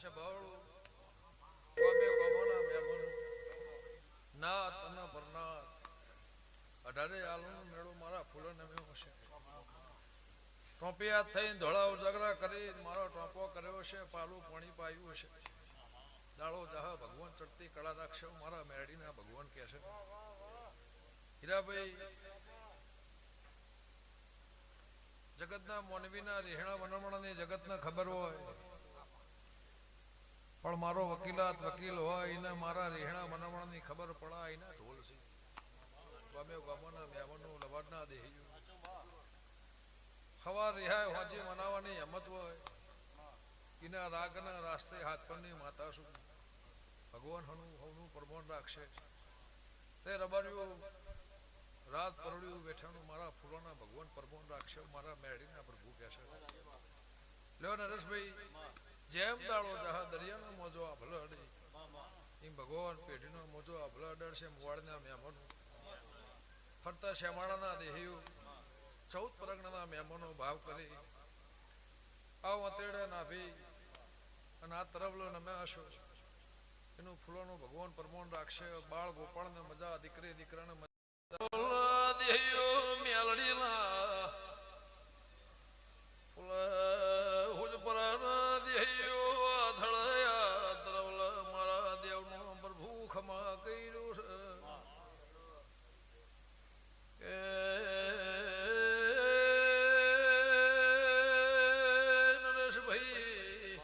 છે બાવળું ગોમે ગોમોના મેમોનું નાત અને પરનાત અઢારે આલોનો મેળો મારા ફૂલોને મેળો છે. ટોપિયા થઈને ધોળા ઉજાગરા કરી મારો ટોપો કર્યો છે. પાલું પાણી પાયું છે. દાળો જહા ભગવાન ચડતી કળા રાખશે મારા મેરડીના ભગવાન કહે છે. હીરાભાઈ જગતના મોનવીના રીહણા વનમણાની જગતને ખબર હોય પણ મારો વકીલાત વકીલ હોય એને મારા રીહણા વનમણાની ખબર પડા એના ઢોલ છે. ગમે ગમોના મેમોનું લવાડના દેહી ખવાર રિહાય હોજી મનાવવાની હિંમત હોય એના રાગના રાસ્તે હાથ પરની માતા શું ભગવાન હનું પ્રમાણ રાખશે. તે રબાર્યું રાત પરડ્યું બેઠાનું મારા ફૂલોના ભગવાન પ્રમાણ રાખશે મારા મેળીના પ્રભુ કહે છે. લ્યો નરેશભાઈ જેમ દાળો જહા દરિયાનો મોજો આ ભલે અડે એમ ભગવાન પેઢીનો મોજો આ ભલે અડશે મોવાડના મહેમાનો ફરતા શ્યામાળાના દેહીઓ 14 પરગણાના મહેમાનો ભાવ કરી આવ અતેડે નાભી અને આ તરવલો નમે હશો એનું ફૂલોનું ભગવાન પ્રમાણ રાખશે. બાળ ગોપાળને મજા દીકરી દીકરાને મજા દેહીઓ મેલડીના ફૂલ હુજ પરાના દેહીઓ આધળયા તરવલ મારા દેવનો પ્રભુ ખમા કર્યું છે નરેશભાઈ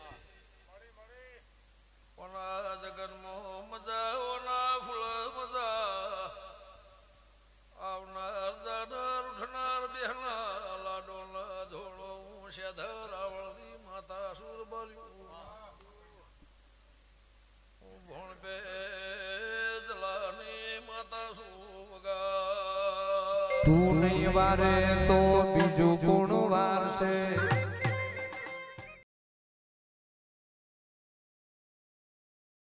ઓના જગનમાં મજા ઓના ફૂલ મજા આવનાર જાનાર ઉઠનાર બેહનાર લાડોના ઝોળો શેધર આવળની માતા સુર બર્યું ભણ પે જલાની માતા સુવગા તું નહીં વારે તો બીજું કોણ વારશે.